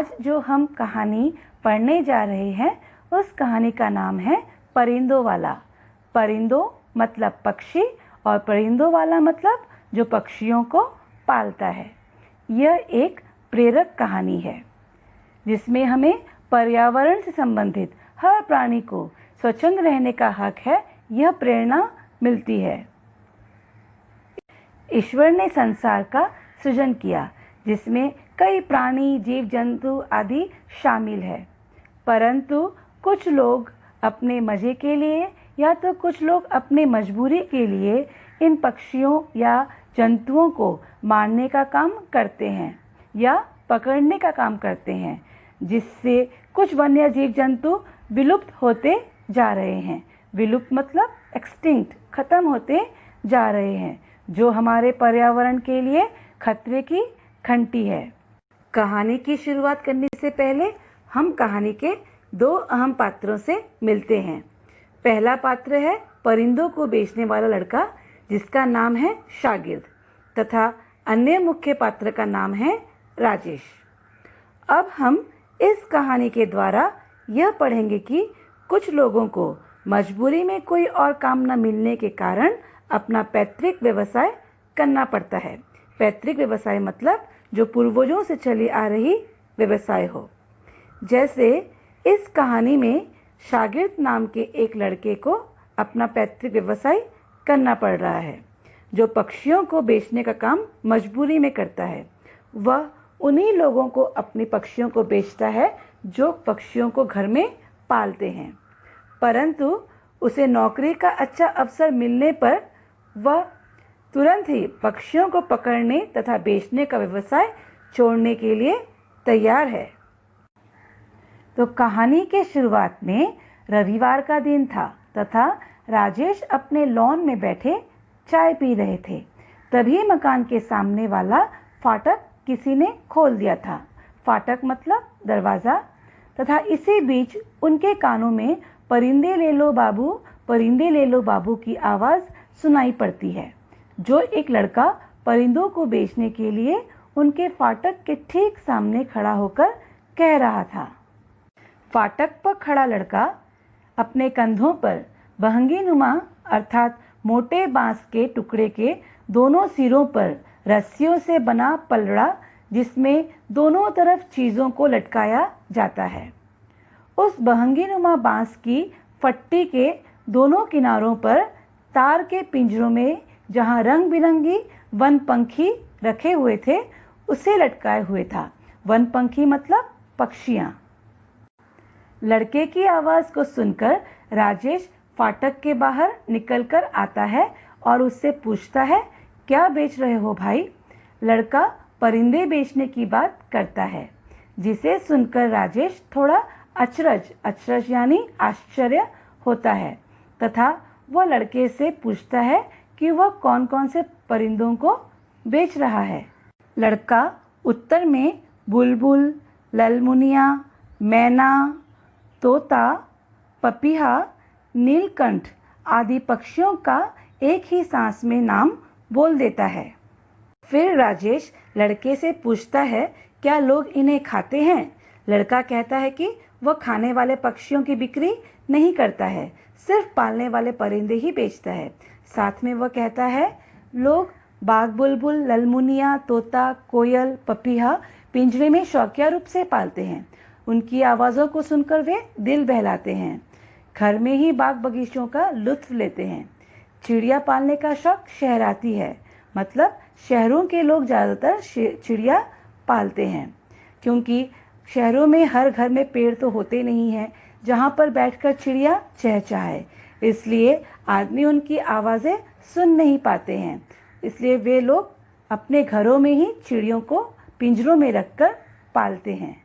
आज जो हम कहानी पढ़ने जा रहे हैं उस कहानी का नाम है परिंदों वाला। परिंदों मतलब पक्षी और परिंदों वाला मतलब जो पक्षियों को पालता है। यह एक प्रेरक कहानी है जिसमें हमें पर्यावरण से संबंधित हर प्राणी को स्वच्छंद रहने का हक है, यह प्रेरणा मिलती है। ईश्वर ने संसार का सृजन किया जिसमें कई प्राणी, जीव जंतु आदि शामिल है, परंतु कुछ लोग अपने मजे के लिए या तो कुछ लोग अपनी मजबूरी के लिए इन पक्षियों या जंतुओं को मारने का काम करते हैं या पकड़ने का काम करते हैं, जिससे कुछ वन्य जीव जंतु विलुप्त होते जा रहे हैं। विलुप्त मतलब एक्सटिंक्ट, खत्म होते जा रहे हैं, जो हमारे पर्यावरण के लिए खतरे की घंटी है। कहानी की शुरुआत करने से पहले हम कहानी के दो अहम पात्रों से मिलते हैं। पहला पात्र है परिंदों को बेचने वाला लड़का जिसका नाम है शागिर्द, तथा अन्य मुख्य पात्र का नाम है राजेश। अब हम इस कहानी के द्वारा यह पढ़ेंगे कि कुछ लोगों को मजबूरी में कोई और काम न मिलने के कारण अपना पैतृक व्यवसाय करना पड़ता है। पैतृक व्यवसाय मतलब जो पूर्वजों से चली आ रही व्यवसाय हो। जैसे इस कहानी में शागिर्द नाम के एक लड़के को अपना पैतृक व्यवसाय करना पड़ रहा है, जो पक्षियों को बेचने का काम मजबूरी में करता है। वह उन्हीं लोगों को अपने पक्षियों को बेचता है जो पक्षियों को घर में पालते हैं, परंतु उसे नौकरी का अच्छा अवसर मिलने पर वह तुरंत ही पक्षियों को पकड़ने तथा बेचने का व्यवसाय छोड़ने के लिए तैयार है। तो कहानी के शुरुआत में रविवार का दिन था तथा राजेश अपने लॉन में बैठे चाय पी रहे थे। तभी मकान के सामने वाला फाटक किसी ने खोल दिया था। फाटक मतलब दरवाजा। तथा इसी बीच उनके कानों में परिंदे ले लो बाबू, परिंदे ले लो बाबू की आवाज सुनाई पड़ती है, जो एक लड़का परिंदों को बेचने के लिए उनके फाटक के ठीक सामने खड़ा होकर कह रहा था। फाटक पर खड़ा लड़का अपने कंधों पर बहंगीनुमा अर्थात मोटे बांस के टुकड़े के दोनों सिरों पर रस्सियों से बना पलड़ा, जिसमें दोनों तरफ चीजों को लटकाया जाता है। उस बहंगीनुमा बांस की फट्टी के दोनों किनारों पर तार के पिंजरों में जहां रंग बिरंगी वन पंखी रखे हुए थे, उसे लटकाए हुए था। वन पंखी मतलब पक्षियां। लड़के की आवाज को सुनकर राजेश फाटक के बाहर निकलकर आता है और उससे पूछता है, क्या बेच रहे हो भाई? लड़का परिंदे बेचने की बात करता है, जिसे सुनकर राजेश थोड़ा अचरज यानी आश्चर्य होता है तथा वह लड़के से पूछता है कि वह कौन कौन से परिंदों को बेच रहा है। लड़का उत्तर में बुलबुल, ललमुनिया, मैना, तोता, पपीहा, नीलकंठ आदि पक्षियों का एक ही सांस में नाम बोल देता है। फिर राजेश लड़के से पूछता है, क्या लोग इन्हें खाते हैं? लड़का कहता है कि वह खाने वाले पक्षियों की बिक्री नहीं करता है, सिर्फ पालने वाले परिंदे ही बेचता है। साथ में वह कहता है, लोग बाग बुलबुल, ललमुनिया, तोता, कोयल, पपीहा पिंजरे में शौकिया रूप से पालते हैं। उनकी आवाज़ों को सुनकर वे दिल बहलाते हैं। घर में ही बाग बगीचों का लुत्फ लेते हैं। चिड़िया पालने का शौक शहराती है, मतलब शहरों के लोग ज़्यादातर चिड़िया पालते हैं, क्योंकि शहरों में हर घर में पेड़ तो होते नहीं हैं जहाँ पर बैठकर चिड़िया चहचहाए, इसलिए आदमी उनकी आवाज़ें सुन नहीं पाते हैं। इसलिए वे लोग अपने घरों में ही चिड़ियों को पिंजरों में रखकर पालते हैं।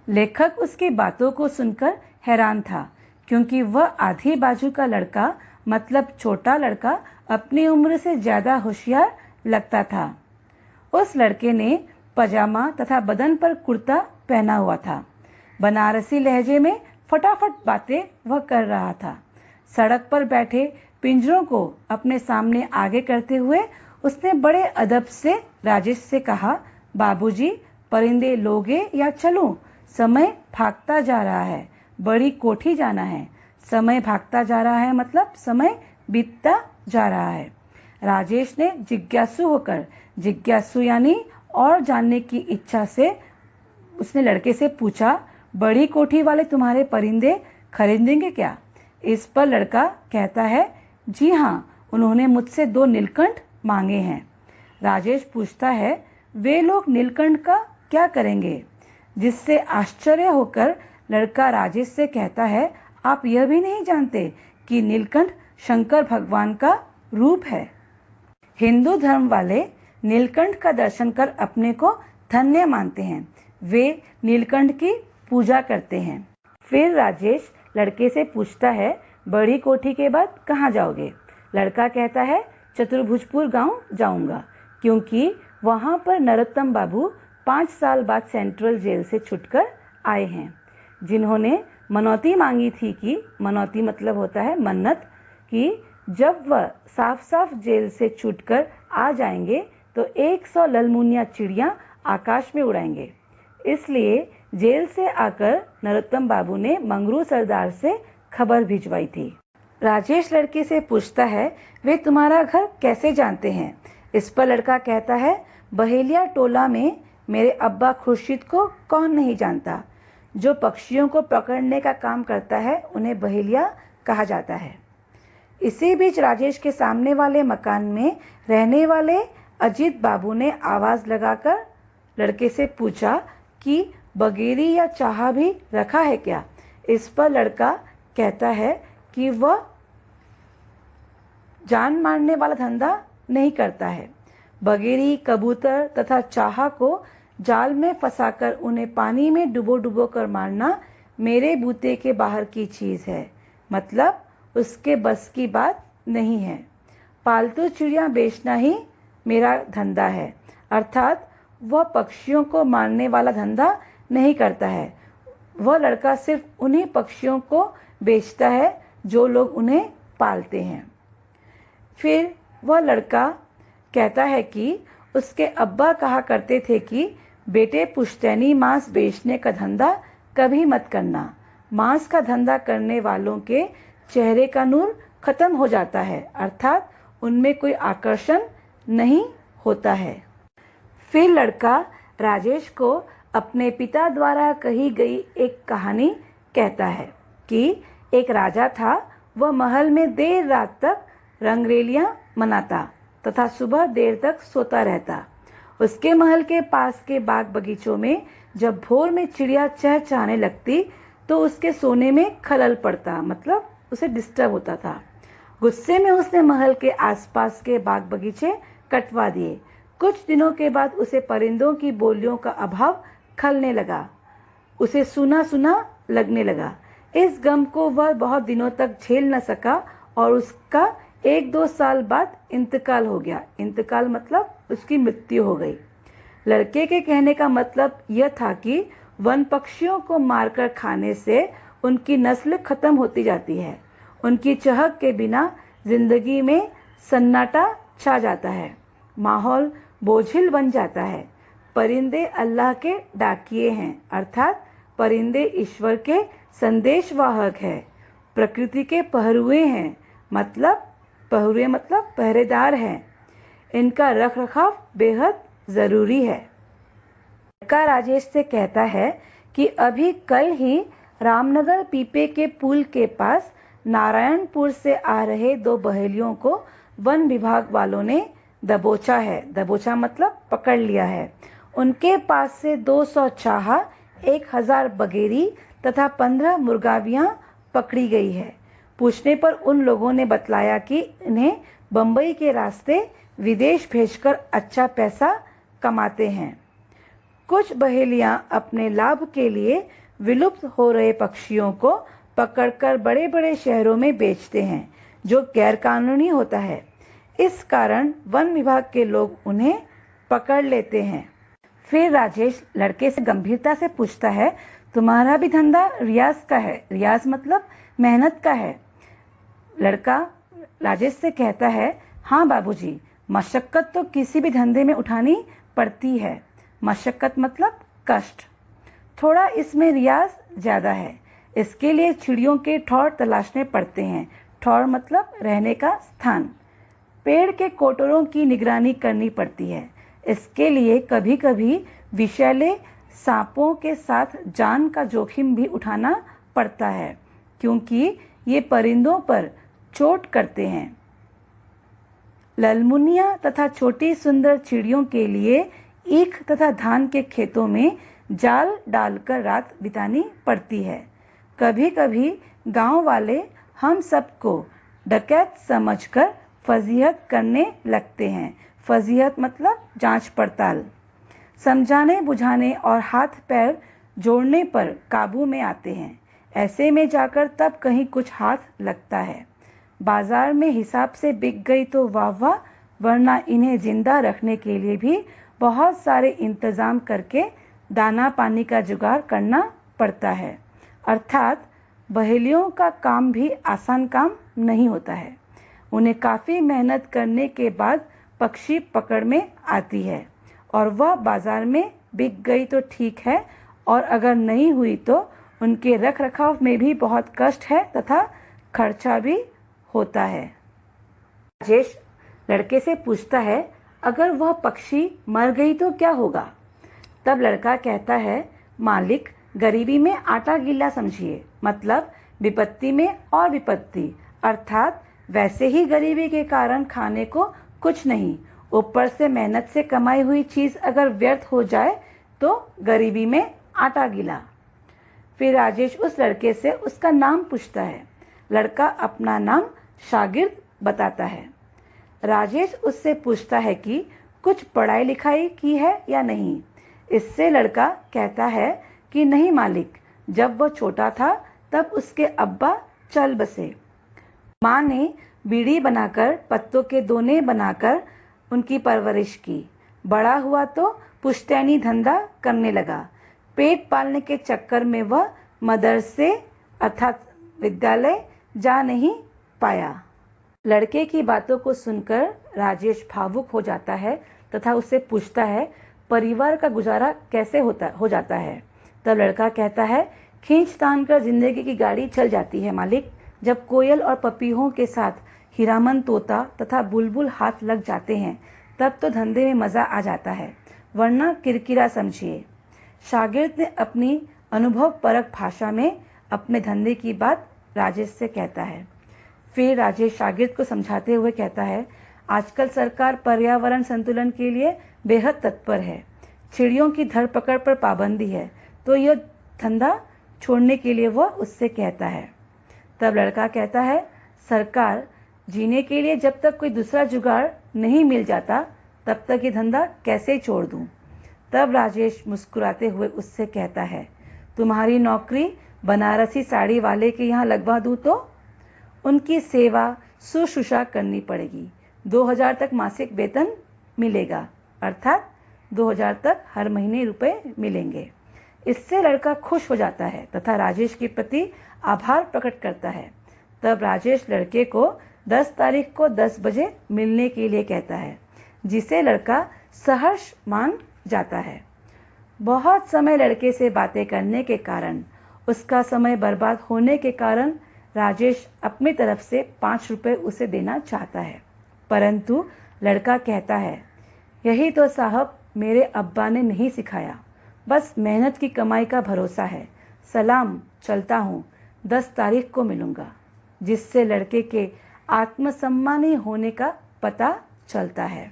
लेखक उसकी बातों को सुनकर हैरान था, क्योंकि वह आधी बाजू का लड़का मतलब छोटा लड़का अपनी उम्र से ज़्यादा होशियार लगता था। उस लड़के ने पजामा तथा बदन पर कुर्ता पहना हुआ था। बनारसी लहजे में फटाफट बातें वह कर रहा था। सड़क पर बैठे पिंजरों को अपने सामने आगे करते हुए उसने बड़े अदब से राजेश से कहा, बाबूजी, परिंदे लोगे या चलूं? समय भागता जा रहा है, बड़ी कोठी जाना है। समय भागता जा रहा है मतलब समय बीतता जा रहा है। राजेश ने जिज्ञासु होकर, जिज्ञासु यानी और जानने की इच्छा से, उसने लड़के से पूछा, बड़ी कोठी वाले तुम्हारे परिंदे खरीदेंगे क्या? इस पर लड़का कहता है, जी हाँ, उन्होंने मुझसे 2 नीलकंठ मांगे हैं। राजेश पूछता है, वे लोग नीलकंठ का क्या करेंगे? जिससे आश्चर्य होकर लड़का राजेश से कहता है, आप यह भी नहीं जानते कि नीलकंठ शंकर भगवान का रूप है। हिंदू धर्म वाले नीलकंठ का दर्शन कर अपने को धन्य मानते हैं। वे नीलकंठ की पूजा करते हैं। फिर राजेश लड़के से पूछता है, बड़ी कोठी के बाद कहाँ जाओगे? लड़का कहता है, चतुर्भुजपुर गांव जाऊंगा, क्योंकि वहां पर नरोत्तम बाबू 5 साल बाद सेंट्रल जेल से छूटकर आए हैं, जिन्होंने मनौती मांगी थी कि, मनौती मतलब होता है मन्नत, कि जब वह साफ साफ जेल से छूटकर आ जाएंगे तो 100 ललमुनिया चिड़िया आकाश में उड़ाएंगे। इसलिए जेल से आकर नरोत्तम बाबू ने मंगरू सरदार से खबर भिजवाई थी। राजेश लड़के से पूछता है, वे तुम्हारा घर कैसे जानते हैं? इस पर लड़का कहता है, बहेलिया टोला में मेरे अब्बा खुर्शीद को कौन नहीं जानता। जो पक्षियों को पकड़ने का काम करता है उन्हें बहेलिया कहा जाता है। इसी बीच राजेश के सामने वाले मकान में रहने वाले अजीत बाबू ने आवाज लगाकर लड़के से पूछा कि बगेरी या चाहा भी रखा है क्या? इस पर लड़का कहता है कि वह जान मारने वाला धंधा नहीं करता है। बगेरी, कबूतर तथा चाहा को जाल में फंसाकर उन्हें पानी में डुबो कर मारना मेरे बूते के बाहर की चीज है, मतलब उसके बस की बात नहीं है। पालतू चिड़िया बेचना ही मेरा धंधा है, अर्थात वह पक्षियों को मारने वाला धंधा नहीं करता है। वह लड़का सिर्फ उन्हीं पक्षियों को बेचता है जो लोग उन्हें पालते हैं। फिर वह लड़का कहता है कि उसके अब्बा कहा करते थे कि बेटे, पुश्तैनी मांस बेचने का धंधा कभी मत करना। मांस का धंधा करने वालों के चेहरे का नूर खत्म हो जाता है, अर्थात उनमें कोई आकर्षण नहीं होता है। फिर लड़का राजेश को अपने पिता द्वारा कही गई एक कहानी कहता है कि एक राजा था। वह महल में देर रात तक रंगरेलियां मनाता तथा सुबह देर तक सोता रहता। उसके महल के पास के बाग बगीचों में जब भोर में चिड़िया चहचहाने लगती तो उसके सोने में खलल पड़ता, मतलब उसे डिस्टर्ब होता था। गुस्से में उसने महल के आसपास के बाग बगीचे कटवा दिए। कुछ दिनों के बाद उसे परिंदों की बोलियों का अभाव खलने लगा, उसे सूना सूना लगने लगा। इस गम को वह बहुत दिनों तक झेल न सका और उसका 1-2 साल बाद इंतकाल हो गया। इंतकाल मतलब उसकी मृत्यु हो गई। लड़के के कहने का मतलब यह था कि वन पक्षियों को मारकर खाने से उनकी नस्ल खत्म होती जाती है। उनकी चहक के बिना जिंदगी में सन्नाटा छा जाता है, माहौल बोझिल बन जाता है। परिंदे अल्लाह के डाकिए हैं, अर्थात परिंदे ईश्वर के संदेशवाहक है, प्रकृति के पहरुए हैं, मतलब पहरुए मतलब पहरेदार हैं। इनका रख रखाव बेहद जरूरी है। लड़का राजेश से कहता है कि अभी कल ही रामनगर पीपे के पुल के पास नारायणपुर से आ रहे 2 बहेलियों को वन विभाग वालों ने दबोचा है। दबोचा मतलब पकड़ लिया है। उनके पास से 200 चाहा, 1000 बगेरी तथा 15 मुर्गावियां पकड़ी गई है। पूछने पर उन लोगों ने बतलाया कि इन्हें बंबई के रास्ते विदेश भेजकर अच्छा पैसा कमाते हैं। कुछ बहेलियां अपने लाभ के लिए विलुप्त हो रहे पक्षियों को पकड़कर बड़े बड़े शहरों में बेचते हैं, जो गैरकानूनी होता है। इस कारण वन विभाग के लोग उन्हें पकड़ लेते हैं। फिर राजेश लड़के से गंभीरता से पूछता है, तुम्हारा भी धंधा रियाज का है? रियाज मतलब मेहनत का है। लड़का राजेश से कहता है, हाँ बाबूजी, मशक्कत तो किसी भी धंधे में उठानी पड़ती है, मशक्कत मतलब कष्ट। थोड़ा इसमें रियाज ज़्यादा है। इसके लिए चिड़ियों के ठौर तलाशने पड़ते हैं। ठौर मतलब रहने का स्थान। पेड़ के कोटरों की निगरानी करनी पड़ती है। इसके लिए कभी कभी विषैले सांपों के साथ जान का जोखिम भी उठाना पड़ता है, क्योंकि ये परिंदों पर चोट करते हैं। ललमुनिया तथा छोटी सुंदर चिड़ियों के लिए ईख तथा धान के खेतों में जाल डालकर रात बितानी पड़ती है। कभी कभी गांव वाले हम सबको डकैत समझकर फजीहत करने लगते हैं। फजीहत मतलब जांच पड़ताल। समझाने बुझाने और हाथ पैर जोड़ने पर काबू में आते हैं। ऐसे में जाकर तब कहीं कुछ हाथ लगता है। बाजार में हिसाब से बिक गई तो वाह वाह, वरना इन्हें जिंदा रखने के लिए भी बहुत सारे इंतजाम करके दाना पानी का जुगाड़ करना पड़ता है। अर्थात बहेलियों का काम भी आसान काम नहीं होता है। उन्हें काफ़ी मेहनत करने के बाद पक्षी पकड़ में आती है और वह बाजार में बिक गई तो ठीक है, और अगर नहीं हुई तो उनके रख रखाव में भी बहुत कष्ट है तथा खर्चा भी होता है। राजेश लड़के से पूछता है, अगर वह पक्षी मर गई तो क्या होगा? तब लड़का कहता है, मालिक, गरीबी में आटा गीला समझिए, मतलब विपत्ति में और विपत्ति। अर्थात वैसे ही गरीबी के कारण खाने को कुछ नहीं, ऊपर से मेहनत से कमाई हुई चीज अगर व्यर्थ हो जाए तो गरीबी में आटा गीला। फिर राजेश उस लड़के से उसका नाम पूछता है। लड़का अपना नाम शागिर्द बताता है। राजेश उससे पूछता है कि कुछ पढ़ाई लिखाई की है या नहीं। इससे लड़का कहता है कि नहीं मालिक, जब वह छोटा था तब उसके अब्बा चल बसे। माँ ने बीड़ी बनाकर पत्तों के दोने बनाकर उनकी परवरिश की। बड़ा हुआ तो पुश्तैनी धंधा करने लगा। पेट पालने के चक्कर में वह मदरसे अर्थात विद्यालय जा नहीं पाया। लड़के की बातों को सुनकर राजेश भावुक हो जाता है तथा उससे पूछता है, परिवार का गुजारा कैसे हो जाता है? तब लड़का कहता है, खींच तान कर जिंदगी की गाड़ी चल जाती है मालिक। जब कोयल और पपीहों के साथ हीरामन तोता तथा बुलबुल हाथ लग जाते हैं तब तो धंधे में मजा आ जाता है, वरना किरकिरा समझिए। शागिर्द ने अपनी अनुभव परक भाषा में अपने धंधे की बात राजेश से कहता है। फिर राजेश शागिर्द को समझाते हुए कहता है, आजकल सरकार पर्यावरण संतुलन के लिए बेहद तत्पर है। चिड़ियों की धरपकड़ पर पाबंदी है, तो यह धंधा छोड़ने के लिए वह उससे कहता है। तब लड़का कहता है, सरकार, जीने के लिए जब तक कोई दूसरा जुगाड़ नहीं मिल जाता तब तक ये धंधा कैसे छोड़ दूं? तब राजेश मुस्कुराते हुए उससे कहता है, तुम्हारी नौकरी बनारसी साड़ी वाले के यहाँ लगवा दूं तो? उनकी सेवा शुश्रूषा करनी पड़ेगी। 2000 तक मासिक वेतन मिलेगा, अर्थात 2000 तक हर महीने रुपए मिलेंगे। इससे लड़का खुश हो जाता है तथा राजेश के प्रति आभार प्रकट करता है। तब राजेश लड़के को 10 तारीख को 10 बजे मिलने के लिए कहता है, जिसे लड़का सहर्ष मान जाता है। बहुत समय लड़के से बातें करने के कारण, उसका समय बर्बाद होने के कारण राजेश अपनी तरफ से 5 रुपए उसे देना चाहता है, परंतु लड़का कहता है, यही तो साहब मेरे अब्बा ने नहीं सिखाया, बस मेहनत की कमाई का भरोसा है। सलाम, चलता हूँ, 10 तारीख को मिलूंगा। जिससे लड़के के आत्मसम्मानी होने का पता चलता है।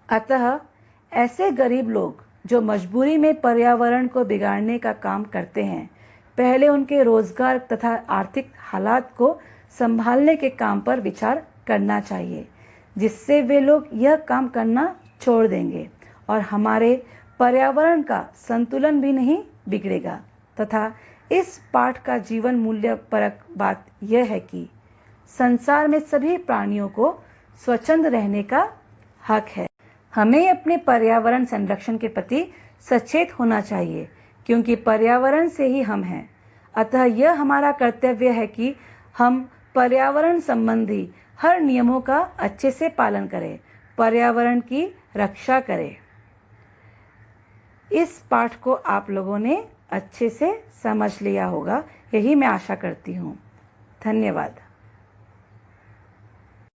अतः ऐसे गरीब लोग जो मजबूरी में पर्यावरण को बिगाड़ने का काम करते हैं, पहले उनके रोजगार तथा आर्थिक हालात को संभालने के काम पर विचार करना चाहिए, जिससे वे लोग यह काम करना छोड़ देंगे और हमारे पर्यावरण का संतुलन भी नहीं बिगड़ेगा। तथा इस पाठ का जीवन मूल्य परक बात यह है कि संसार में सभी प्राणियों को स्वच्छंद रहने का हक है। हमें अपने पर्यावरण संरक्षण के प्रति सचेत होना चाहिए, क्योंकि पर्यावरण से ही हम हैं। अतः यह हमारा कर्तव्य है कि हम पर्यावरण संबंधी हर नियमों का अच्छे से पालन करें। पर्यावरण की रक्षा करें। इस पाठ को आप लोगों ने अच्छे से समझ लिया होगा, यही मैं आशा करती हूँ। धन्यवाद।